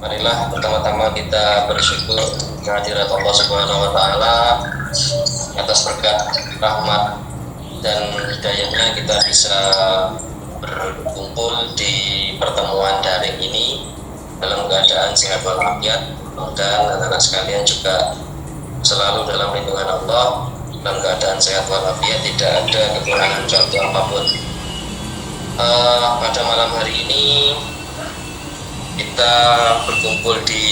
Marilah pertama-tama kita bersyukur kehadirat Allah Subhanahu wa taala atas berkat rahmat dan hidayahnya kita bisa berkumpul di pertemuan daring ini dalam keadaan sehat walafiat, dan anak-anak sekalian juga selalu dalam lindungan Allah dalam keadaan sehat walafiat, tidak ada kekurangan suatu apapun. Pada malam hari ini kita berkumpul di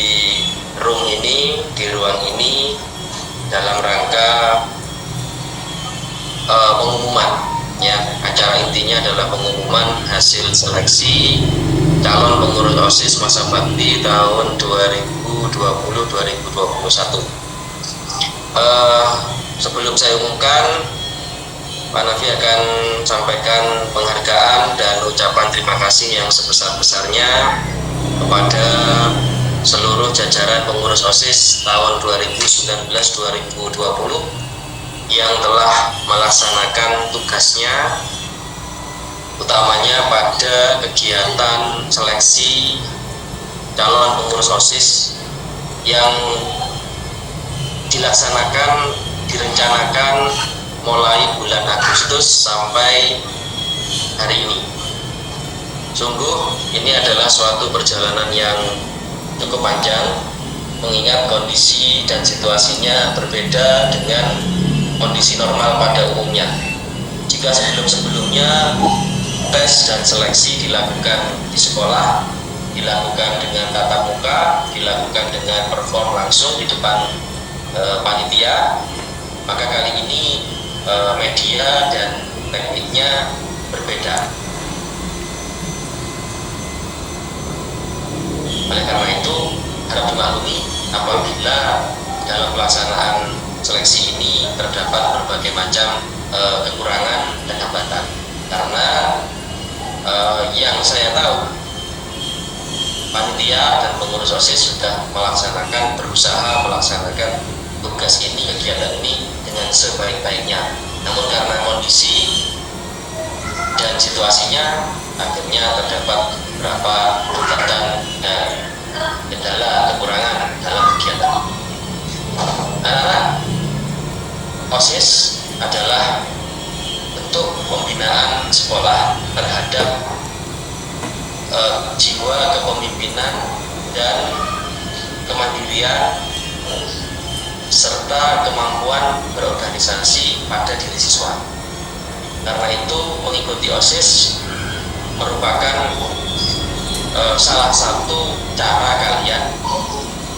room ini, di ruang ini dalam rangka pengumuman. Ya, acara intinya adalah pengumuman hasil seleksi calon pengurus OSIS masa bakti tahun 2020-2021. Sebelum saya umumkan, Pak Nafi akan sampaikan penghargaan dan ucapan terima kasih yang sebesar-besarnya kepada seluruh jajaran pengurus OSIS tahun 2019-2020 yang telah melaksanakan tugasnya, utamanya pada kegiatan seleksi calon pengurus OSIS yang direncanakan mulai bulan Agustus sampai hari ini. Sungguh ini adalah suatu perjalanan yang cukup panjang, mengingat kondisi dan situasinya berbeda dengan kondisi normal pada umumnya. Jika sebelum-sebelumnya tes dan seleksi dilakukan di sekolah, dilakukan dengan tatap muka, dilakukan dengan perform langsung di depan panitia, maka kali ini media dan tekniknya berbeda. Oleh karena itu, harap dimaklumi apabila dalam pelaksanaan seleksi ini terdapat berbagai macam kekurangan dan hambatan. Karena yang saya tahu, panitia dan pengurus OSIS sudah berusaha melaksanakan tugas ini, kegiatan ini dengan sebaik-baiknya. Namun karena kondisi dan situasinya, akhirnya terdapat beberapa hambatan dan kendala kekurangan dalam kegiatan. Anak-anak OSIS adalah bentuk pembinaan sekolah terhadap jiwa kepemimpinan dan kemandirian serta kemampuan berorganisasi pada diri siswa. Karena itu mengikuti OSIS merupakan salah satu cara kalian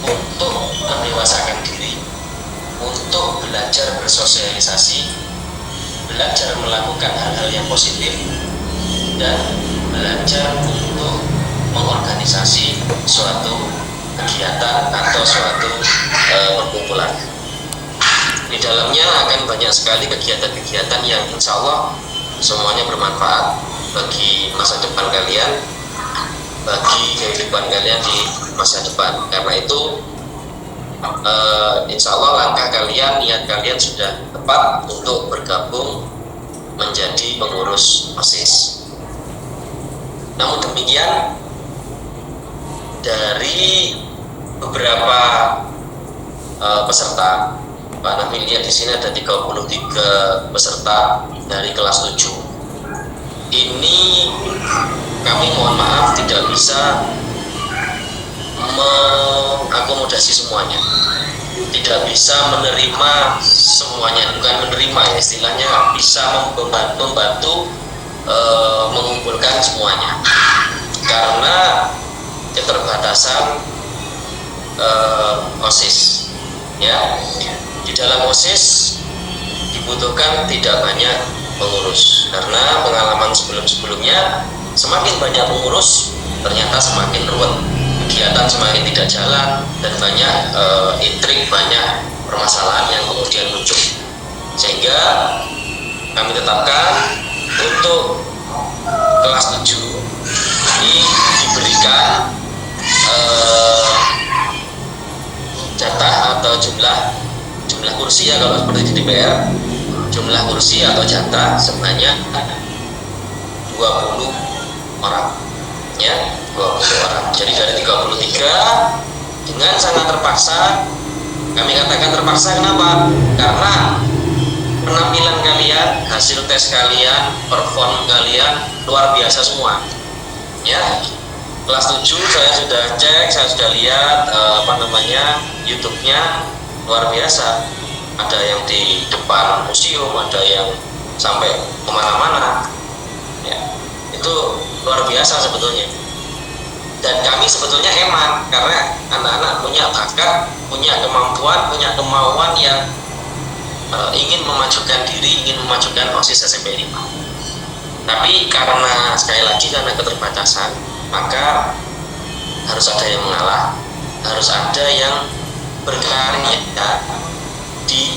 untuk mendewasakan diri, untuk belajar bersosialisasi, belajar melakukan hal-hal yang positif, dan belajar untuk mengorganisasi suatu kegiatan atau suatu perkumpulan. Di dalamnya akan banyak sekali kegiatan-kegiatan yang insya Allah semuanya bermanfaat bagi masa depan kalian, bagi kehidupan kalian di masa depan. Karena itu insya Allah langkah kalian, niat kalian sudah tepat untuk bergabung menjadi pengurus OSIS. Namun demikian, dari beberapa peserta, Pak Nafi lihat di sini ada 33 peserta dari kelas 7. Ini kami mohon maaf tidak bisa mengakomodasi semuanya, tidak bisa menerima semuanya, bukan menerima ya, istilahnya bisa membantu mengumpulkan semuanya karena keterbatasan OSIS. Ya, di dalam OSIS dibutuhkan tidak banyak pengurus, karena pengalaman sebelum-sebelumnya semakin banyak pengurus ternyata semakin ruwet, kegiatan semakin tidak jalan, dan banyak intrik, banyak permasalahan yang kemudian muncul. Sehingga kami tetapkan untuk kelas 7 ini diberikan jatah atau jumlah kursi, ya kalau seperti di DPR, jumlah kursi atau jatah sebanyak 20 orang. ya 20 orang. Jadi dari 33 dengan sangat terpaksa, kami katakan terpaksa kenapa? Karena penampilan kalian, hasil tes kalian, perform kalian luar biasa semua. Ya, kelas 7 saya sudah cek, saya sudah lihat YouTube-nya luar biasa. Ada yang di depan museum, ada yang sampai kemana-mana. Ya, itu luar biasa sebetulnya. Dan kami sebetulnya eman karena anak-anak punya bakat, punya kemampuan, punya kemauan yang ingin memajukan diri, ingin memajukan OSIS SMP 5. Tapi karena sekali lagi karena keterbatasan, maka harus ada yang mengalah, harus ada yang berkarya di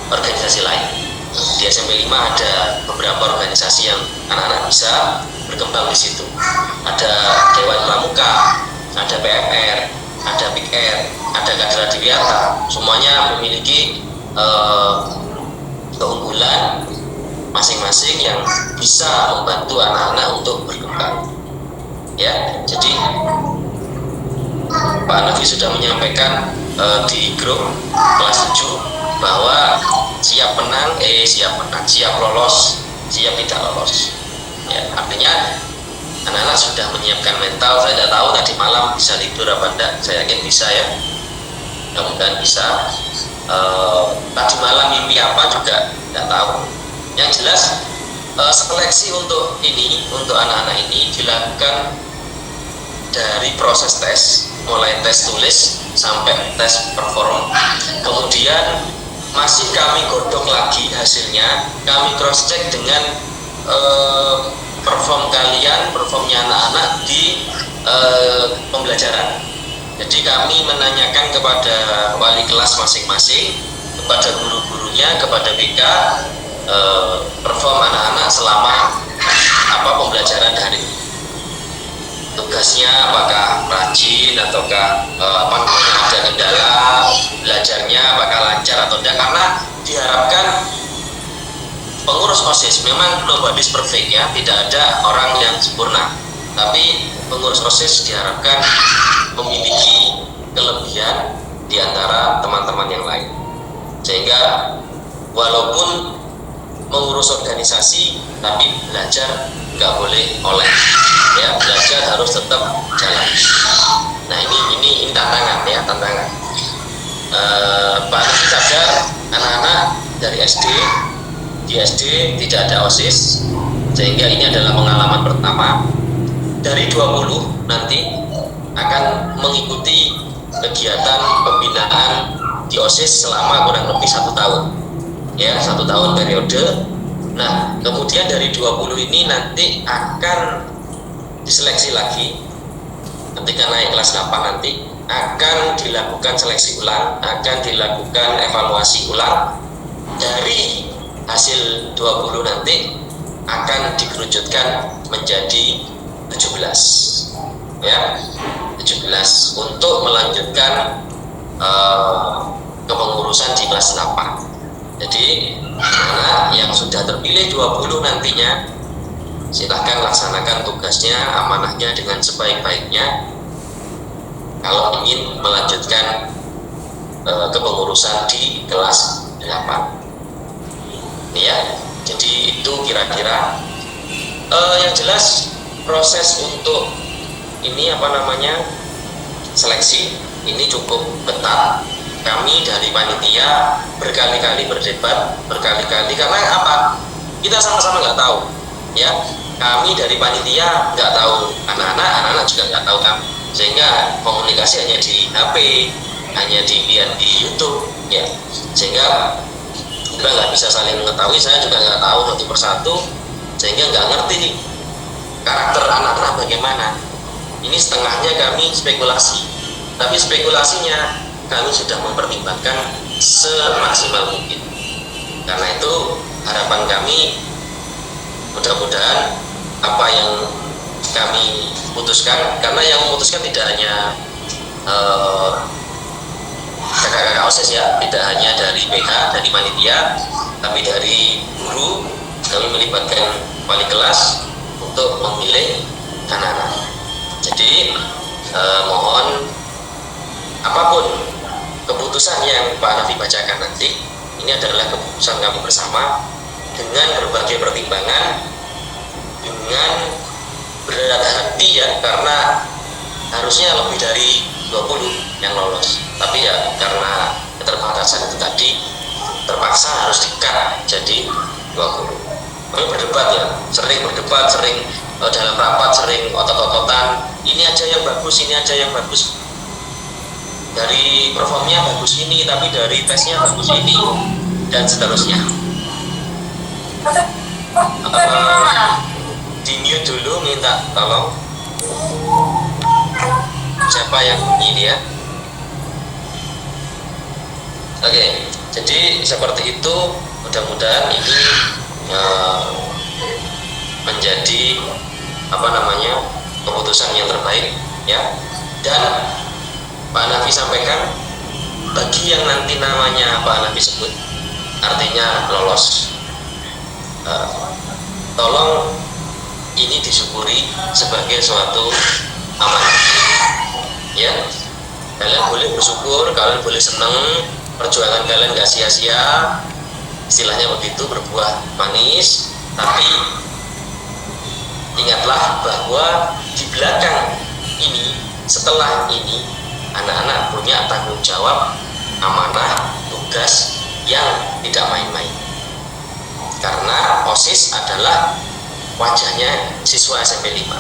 organisasi lain. Di SMP 5 ada beberapa organisasi yang anak-anak bisa berkembang di situ. Ada Dewan Pramuka, ada PFR, ada PIKR, ada Kadra Diwiata. Semuanya memiliki keunggulan masing-masing yang bisa membantu anak-anak untuk berkembang. Ya, jadi Pak Nafi sudah menyampaikan di grup kelas 7 bahwa siap menang, siap lolos, siap tidak lolos. Ya, artinya anak-anak sudah menyiapkan mental. Saya tidak tahu tadi malam bisa tidur apa enggak, saya yakin bisa ya, mudah-mudahan bisa. Tadi malam mimpi apa juga tidak tahu. Yang jelas seleksi untuk anak-anak ini dilakukan dari proses tes, mulai tes tulis sampai tes perform. Kemudian masih kami godok lagi hasilnya, kami cross check dengan performnya anak-anak di pembelajaran. Jadi kami menanyakan kepada wali kelas masing-masing, kepada guru-gurunya, kepada BK, perform anak-anak selama pembelajaran hari ini. Tugasnya apakah rajin ataukah ada kendala, belajarnya apakah lancar atau tidak, karena diharapkan pengurus OSIS memang nobody's perfect ya, tidak ada orang yang sempurna, tapi pengurus OSIS diharapkan memiliki kelebihan di antara teman-teman yang lain, sehingga walaupun mengurus organisasi tapi belajar nggak boleh oleh, ya, belajar harus tetap jalan. Nah ini tantangan ya, tantangan. Pak Nafi sadar anak-anak dari di SD tidak ada OSIS, sehingga ini adalah pengalaman pertama. Dari 20 nanti akan mengikuti kegiatan pembinaan di OSIS selama kurang lebih 1 tahun, ya, 1 tahun periode. Nah, kemudian dari 20 ini nanti akan diseleksi lagi. Ketika naik kelas 8 nanti akan dilakukan seleksi ulang, akan dilakukan evaluasi ulang. Dari hasil 20 nanti akan dikerucutkan menjadi 17, ya, 17 untuk melanjutkan kepengurusan di kelas 8. Jadi anak yang sudah terpilih 20 nantinya silahkan laksanakan tugasnya, amanahnya dengan sebaik-baiknya kalau ingin melanjutkan kepengurusan di kelas 8. Ya, jadi itu kira-kira yang jelas proses untuk ini seleksi ini cukup ketat. Kami dari panitia berkali-kali berdebat, berkali-kali, karena apa? Kita sama-sama nggak tahu, ya. Kami dari panitia nggak tahu anak-anak juga nggak tahu kami, sehingga komunikasi hanya di HP, hanya dilihat di YouTube, ya. Sehingga kita nggak bisa saling mengetahui. Saya juga nggak tahu satu persatu, sehingga nggak ngerti karakter anak-anak bagaimana. Ini setengahnya kami spekulasi, tapi spekulasinya kami sudah mempertimbangkan semaksimal mungkin. Karena itu harapan kami, mudah-mudahan apa yang kami putuskan, karena yang memutuskan tidak hanya kakak-kakak OSIS ya, tidak hanya dari PH, dari panitia, tapi dari guru. Kami melibatkan wali kelas untuk memilih anak-anak. Jadi mohon apapun keputusan yang Pak Hanafi bacakan nanti, ini adalah keputusan kami bersama dengan berbagai pertimbangan, dengan berat hati ya, karena harusnya lebih dari 20 yang lolos, tapi ya karena keterbatasan itu tadi terpaksa harus di-cut jadi 20. Kami berdebat ya, sering berdebat, sering dalam rapat, sering otot-ototan, ini aja yang bagus, ini aja yang bagus, dari performnya bagus ini, tapi dari tesnya bagus ini, dan seterusnya. Di mute dulu, minta tolong. Siapa yang bunyi dia? Oke, jadi seperti itu. Mudah-mudahan ini menjadi keputusan yang terbaik ya. Dan Pak Hanafi sampaikan, bagi yang nanti namanya Pak Hanafi sebut, artinya lolos, tolong ini disyukuri sebagai suatu amanah ya. Kalian boleh bersyukur, kalian boleh seneng, perjuangan kalian gak sia-sia, istilahnya begitu, berbuah manis. Tapi ingatlah bahwa di belakang ini, setelah ini, anak-anak punya tanggung jawab, amanah, tugas yang tidak main-main. Karena OSIS adalah wajahnya siswa SMP 5.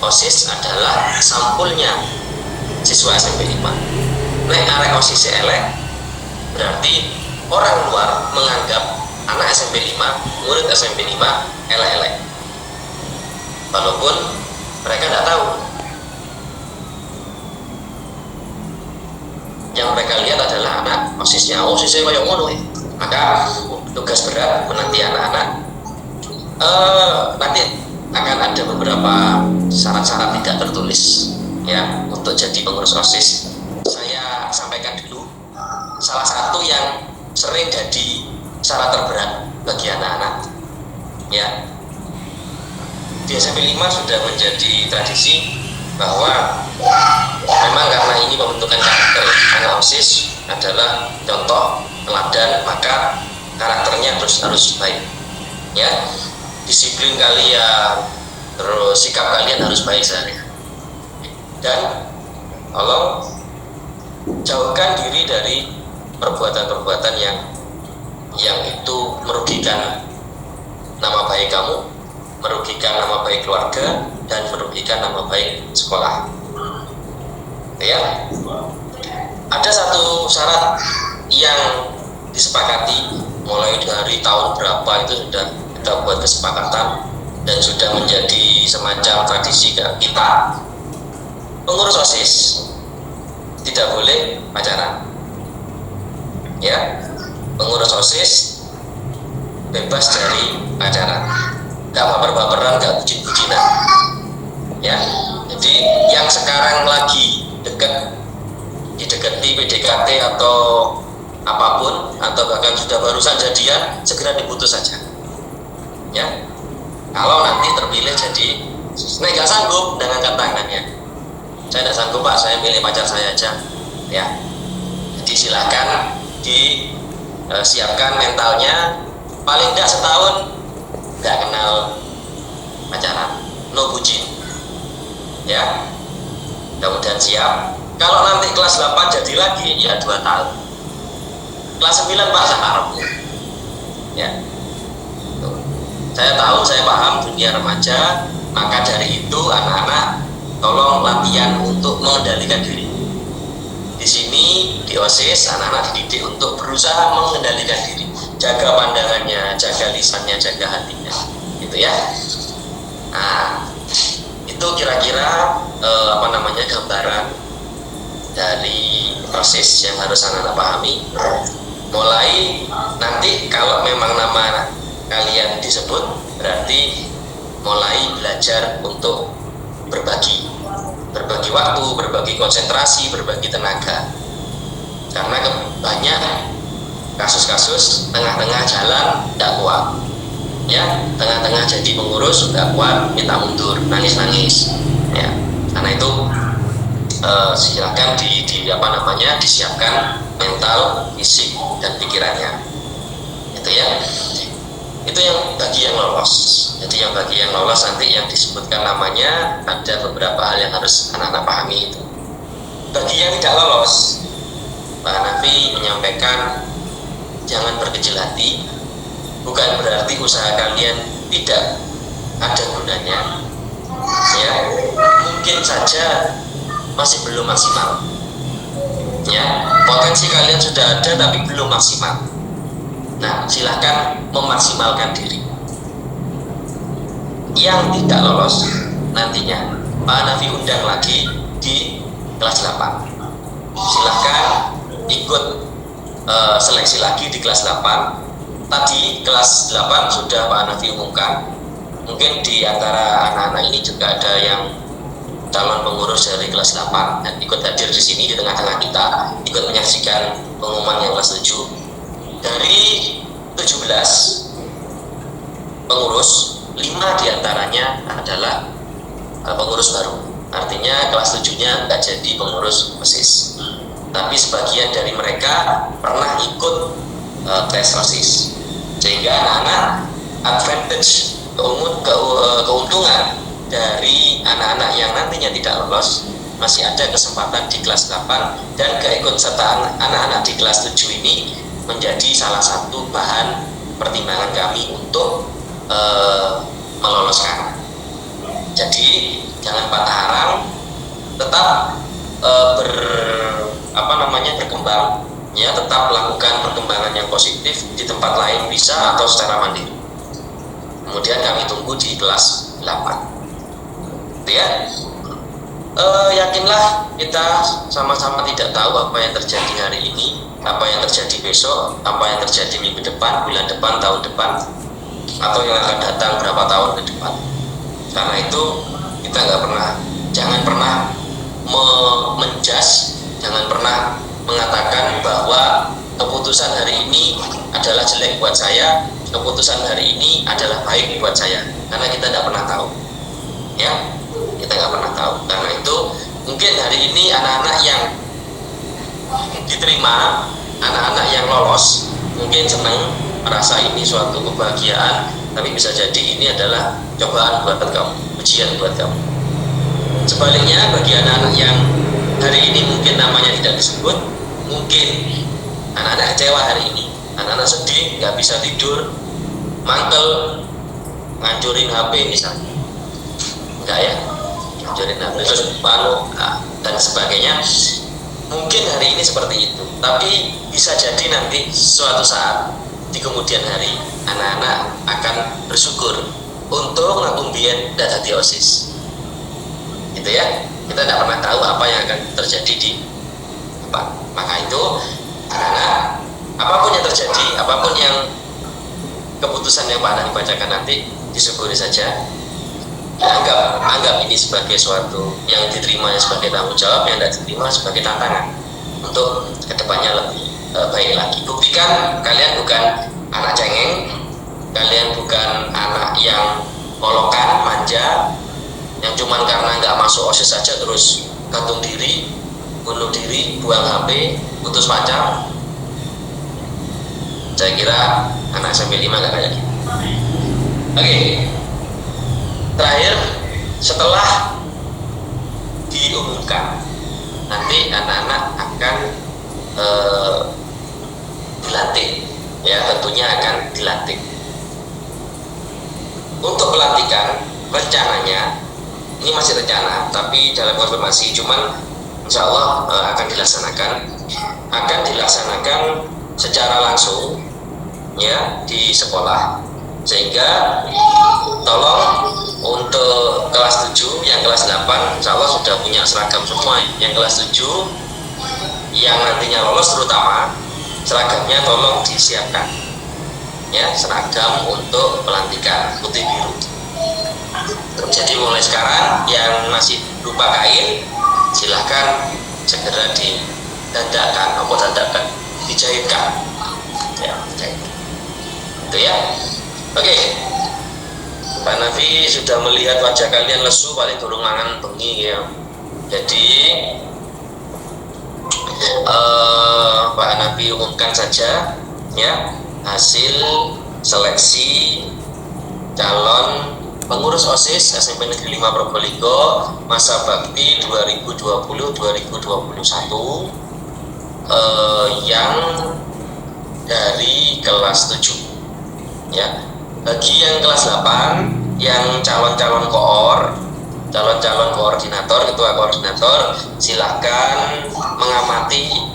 OSIS adalah sampulnya siswa SMP 5. Nek arek OSIS elek, berarti orang luar menganggap anak SMP 5, murid SMP 5 elek-elek. Walaupun mereka tidak tahu. Yang mereka lihat adalah anak OSISnya, OSISnya kayak ngono ya. Maka tugas berat menanti anak-anak, nanti akan ada beberapa syarat-syarat tidak tertulis ya untuk jadi pengurus OSIS. Saya sampaikan dulu salah satu yang sering jadi syarat terberat bagi anak-anak ya. Di SMP 5 sudah menjadi tradisi bahwa memang karena ini pembentukan karakter anak OSIS adalah contoh teladan, maka karakternya harus baik ya. Disiplin kalian, terus sikap kalian harus baik sehari. Dan tolong jauhkan diri dari perbuatan-perbuatan yang itu merugikan nama baik kamu, merugikan nama baik keluarga, dan merugikan nama baik sekolah ya. Ada satu syarat yang disepakati mulai dari tahun berapa itu sudah kita buat kesepakatan dan sudah menjadi semacam tradisi kita. Pengurus OSIS tidak boleh pacaran ya. Pengurus OSIS bebas dari pacaran, gak baper-baperan, gak bucin-bucinan ya. Jadi yang sekarang lagi didekati PDKT atau apapun, atau bahkan sudah barusan jadian, segera diputus saja ya. Kalau nanti terpilih jadi, saya nggak sanggup dengan angkat tangannya, saya tidak sanggup Pak, saya pilih pacar saya aja ya. Jadi silakan disiapkan mentalnya, paling tidak setahun nggak kenal pacaran, no bucin ya. Mudah-mudahan siap. Kalau nanti kelas 8 jadi lagi ya 2 tahun. Kelas 9 Pak saya harapku ya. Tuh. Saya tahu, saya paham dunia remaja, maka dari itu anak-anak tolong latihan untuk mengendalikan diri. Di sini di OSIS anak-anak dididik untuk berusaha mengendalikan diri, jaga pandangannya, jaga lisannya, jaga hatinya, gitu ya. Nah, itu kira-kira gambaran dari proses yang harus anak-anak pahami. Mulai nanti kalau memang nama kalian disebut, berarti mulai belajar untuk berbagi waktu, berbagi konsentrasi, berbagi tenaga. Karena banyak kasus-kasus tengah-tengah jalan tidak kuat ya, tengah-tengah jadi pengurus tidak kuat, minta mundur, nangis-nangis ya. Karena itu silakan disiapkan mental, fisik, dan pikirannya. Itu ya. Itu yang bagi yang lolos. Jadi yang bagi yang lolos nanti yang disebutkan namanya ada beberapa hal yang harus anak-anak pahami itu. Bagi yang tidak lolos, Pak Hanafi menyampaikan jangan berkecil hati. Bukan berarti usaha kalian tidak ada gunanya. Ya, mungkin saja masih belum maksimal. Ya, potensi kalian sudah ada tapi belum maksimal. Nah, silahkan memaksimalkan diri. Yang tidak lolos nantinya Pak Hanafi undang lagi di kelas 8. Silahkan ikut seleksi lagi di kelas 8. Tadi kelas 8 sudah Pak Hanafi umumkan. Mungkin di antara anak-anak ini juga ada yang calon pengurus dari kelas 8 dan ikut hadir di sini di tengah-tengah kita, ikut menyaksikan pengumuman yang kelas 7. Dari 17 pengurus, 5 diantaranya adalah pengurus baru. Artinya kelas 7-nya nggak jadi pengurus OSIS. Tapi sebagian dari mereka pernah ikut tes OSIS. Sehingga anak-anak advantage, keuntungan dari anak-anak yang nantinya tidak lolos masih ada kesempatan di kelas 8, dan keikutsertaan anak-anak di kelas 7 ini menjadi salah satu bahan pertimbangan kami untuk meloloskan. Jadi jangan patah arang, tetap berkembang, ya, tetap lakukan perkembangan yang positif di tempat lain bisa atau secara mandiri. Kemudian kami tunggu di kelas 8. Gitu ya. Yakinlah kita sama-sama tidak tahu apa yang terjadi hari ini, apa yang terjadi besok, apa yang terjadi minggu depan, bulan depan, tahun depan, atau yang akan datang berapa tahun ke depan. Karena itu kita jangan pernah menjudge, jangan pernah mengatakan bahwa keputusan hari ini adalah jelek buat saya, keputusan hari ini adalah baik buat saya, karena kita tidak pernah tahu, ya. Kita nggak pernah tahu. Karena itu mungkin hari ini anak-anak yang diterima, anak-anak yang lolos mungkin senang, merasa ini suatu kebahagiaan, tapi bisa jadi ini adalah cobaan buat kamu, ujian buat kamu. Sebaliknya bagi anak-anak yang hari ini mungkin namanya tidak disebut, mungkin anak-anak kecewa hari ini, anak-anak sedih, nggak bisa tidur, mangkel, ngancurin HP misalnya, enggak ya, ngancurin HP terus dan sebagainya. Mungkin hari ini seperti itu, tapi bisa jadi nanti suatu saat di kemudian hari anak-anak akan bersyukur untuk nanggung biyen tidak jadi OSIS, gitu ya. Kita tidak pernah tahu apa yang akan terjadi di depan. Maka itu anak-anak, apapun yang terjadi, apapun yang keputusan yang Pak Hanafi bacakan nanti, disyukuri saja. Anggap ini sebagai suatu yang diterima sebagai tanggung jawab, yang tidak diterima sebagai tantangan untuk kedepannya lebih baik lagi. Buktikan kalian bukan anak cengeng, kalian bukan anak yang kolokan, manja, yang cuman karena nggak masuk OSIS saja terus gantung diri, bunuh diri, buang HP, putus pacar. Saya kira anak SMP 5 nggak kayak gitu. Oke. Terakhir, setelah diumumkan, nanti anak-anak akan dilantik, ya, tentunya akan dilantik. Untuk pelantikan rencananya, ini masih rencana, tapi dalam konfirmasi, cuman insya Allah akan dilaksanakan secara langsung, ya, di sekolah. Sehingga tolong untuk kelas 7, yang kelas 8 insya Allah sudah punya seragam semua. Yang kelas 7 yang nantinya lolos terutama, seragamnya tolong disiapkan, ya, seragam untuk pelantikan putih biru. Jadi mulai sekarang yang masih berupa kain, silahkan segera didandakan, dijahitkan, ya, dijahit. Itu ya. Oke, Pak Nafi sudah melihat wajah kalian lesu, paling durung mangan bengi ya. Jadi Pak Nafi umumkan saja ya hasil seleksi calon pengurus OSIS SMP Negeri 5 Probolinggo masa bakti 2020-2021 yang dari kelas 7 ya. Bagi yang kelas 8 yang calon-calon koordinator, ketua koordinator, silakan mengamati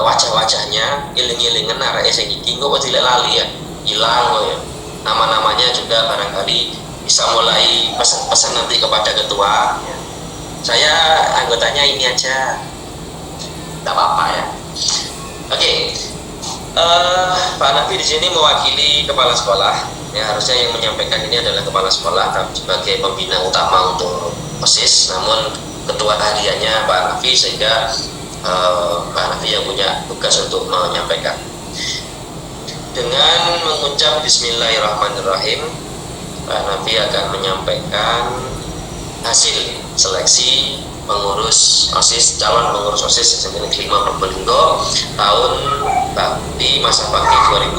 wajah-wajahnya, iling-ilingan arek sing iki kok dilek lali ya, hilang kok ya. Nama-namanya juga barangkali bisa mulai pesan-pesan nanti kepada ketua ya. Saya anggotanya ini aja, tidak apa-apa ya. Oke. Pak Nafi di sini mewakili kepala sekolah. Ya, harusnya yang menyampaikan ini adalah kepala sekolah sebagai pembina utama untuk OSIS. Namun ketua hariannya Pak Nafi, sehingga Pak Nafi yang punya tugas untuk menyampaikan. Dengan mengucap Bismillahirrahmanirrahim, Pak Nafi akan menyampaikan hasil seleksi pengurus OSIS, calon pengurus OSIS SMP Negeri 5 Probolinggo tahun bakti masa bakti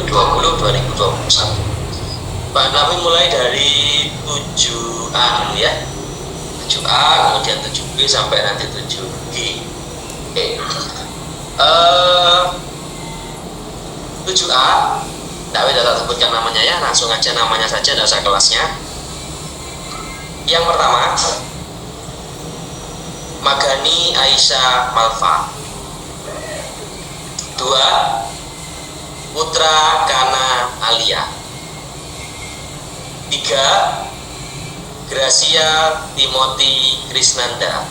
2020-2021. Pak Nafi mulai dari 7A dulu ya, 7A, kemudian 7B sampai nanti 7G. Oke. 7A, tidak sebutkan namanya ya, langsung aja namanya saja, tidak usah kelasnya. Yang pertama, Magani Aisyah Malva. 2, Putra Kana Alia. 3, Gracia Timothy Krisnanda.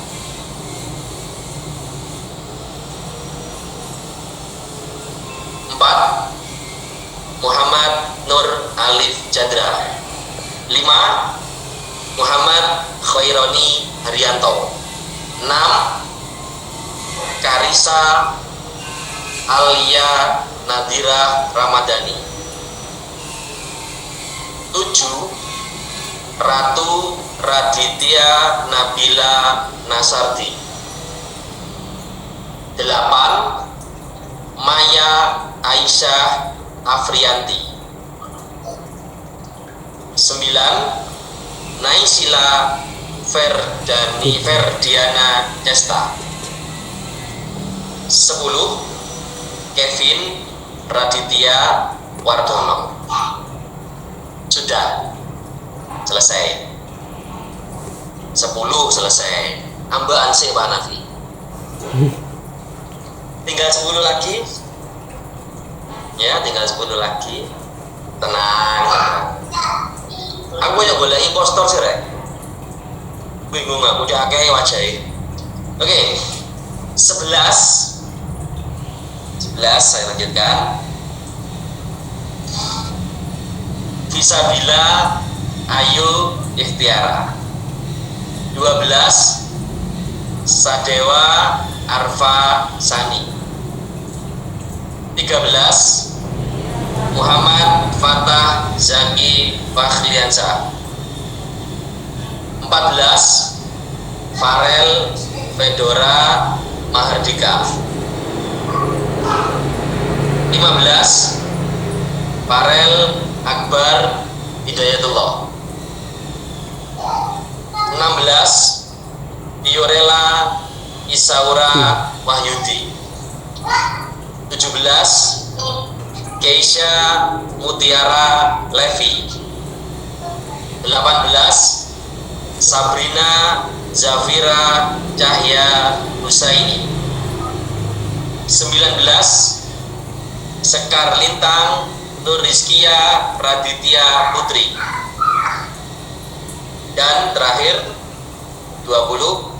4, Muhammad Nur Alif Chandra. 5, Muhammad Khaironi Haryanto. 6, Karisa Alia Nadira Ramadhani. 7, Ratu Raditya Nabila Nasardi. 8, Maya Aisyah Afrianti. 9, Naisila Ferdiana Cesta. 10, Kevin Raditya Wardono. Sudah selesai. 10 selesai. Ambaan sih Pak Nafi. Tinggal 10 lagi. Ya, tinggal 10 lagi. Tenang. Aku ya boleh impostor sih, Rek. Bingung aku cak akeh wajahe. Oke. 11 saya lanjutkan. Fisabila Ayu Ikhtiara. 12, Sadewa Arfa Sani. 13, Muhammad Fatah Zaki Fakhriansa. 14, Farel Fedora Mahardika. 15, Farel Akbar Hidayatullah. 16, Fiorella Isaura Wahyudi. 17, Keisha Mutiara Levi. 18, Sabrina Zafira Cahya Husaini. 19, Sekar Lintang Nur Rizkia Raditya Putri. Dan terakhir 20,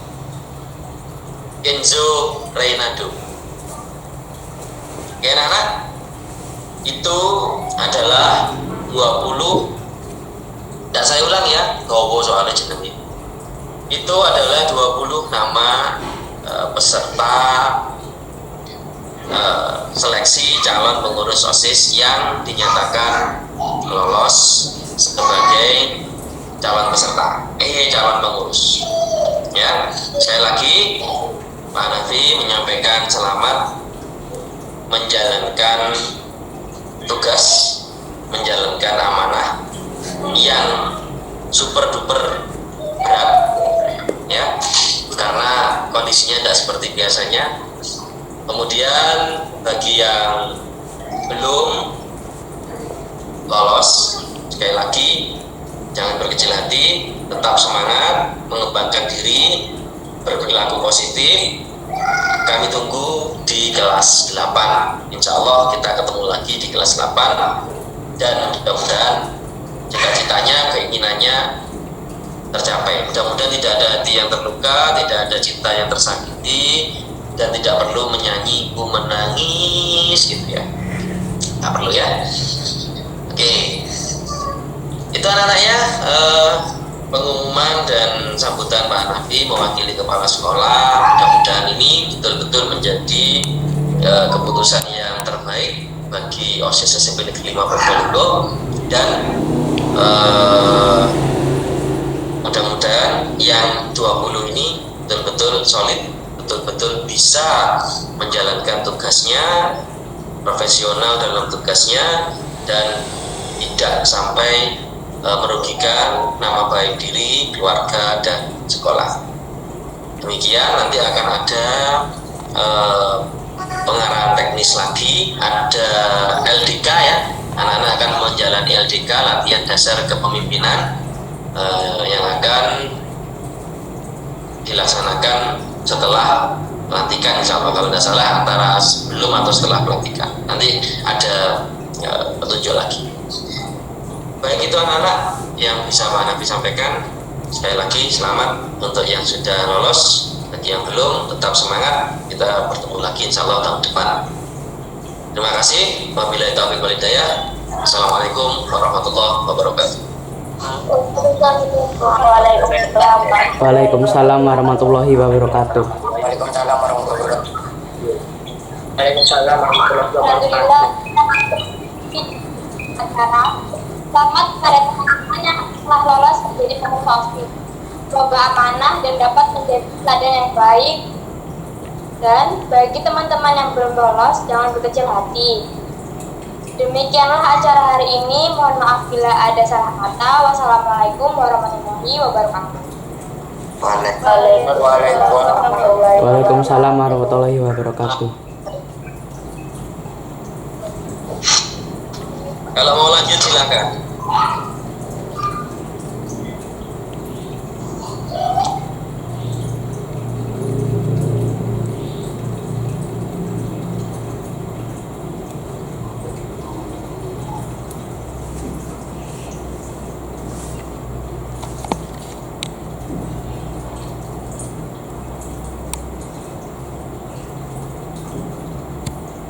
Enzo Reynado. Oke anak-anak, itu adalah 20. Dan saya ulang ya, gowo soalnya jenenge. Itu adalah 20 nama peserta seleksi calon pengurus OSIS yang dinyatakan lolos sebagai calon peserta, calon pengurus. Ya, sekali lagi Pak Hanafi menyampaikan selamat menjalankan tugas, menjalankan amanah yang super duper berat, ya, karena kondisinya tidak seperti biasanya. Kemudian bagi yang belum lolos, sekali lagi jangan berkecil hati, tetap semangat, mengembangkan diri, berperilaku positif. Kami tunggu di kelas 8. Insya Allah kita ketemu lagi di kelas 8, dan mudah-mudahan cita-citanya, keinginannya tercapai. Mudah-mudahan tidak ada hati yang terluka, tidak ada cinta yang tersakiti, dan tidak perlu menyanyi "ku menangis" gitu ya. Nggak perlu ya. Oke, itu anak-anaknya pengumuman dan sambutan Pak Hanafi mewakili kepala sekolah. Mudah-mudahan ini betul-betul menjadi keputusan yang terbaik bagi OSIS SMP Negeri 5 Probolinggo, dan mudah-mudahan yang 20 ini betul-betul solid, betul-betul bisa menjalankan tugasnya, profesional dalam tugasnya, dan tidak sampai merugikan nama baik diri, keluarga, dan sekolah. Demikian, nanti akan ada pengarahan teknis lagi, ada LDK ya, anak-anak akan menjalani LDK, latihan dasar kepemimpinan, yang akan dilaksanakan setelah pelantikan, insya Allah, kalau tidak salah antara sebelum atau setelah pelantikan. Nanti ada petunjuk lagi. Baik, itu anak-anak yang bisa Pak Hanafi sampaikan. Sekali lagi selamat untuk yang sudah lolos, bagi yang belum tetap semangat, kita bertemu lagi insya Allah tahun depan. Terima kasih. Wabillahi taufiq wal hidayah. Assalamualaikum warahmatullahi wabarakatuh. Waalaikumsalam warahmatullahi wabarakatuh. Waalaikumsalam warahmatullahi wabarakatuh. Waalaikumsalam warahmatullahi wabarakatuh. Selamat pada teman-teman yang telah lolos menjadi pengurus OSIS. Semoga amanah dan dapat menjadi teladan yang baik. Dan bagi teman-teman yang belum lolos, jangan berkecil hati. Demikianlah acara hari ini. Mohon maaf bila ada salah kata. Wassalamualaikum warahmatullahi wabarakatuh. Waalaikumsalam warahmatullahi wabarakatuh. Kalau mau lanjut silakan.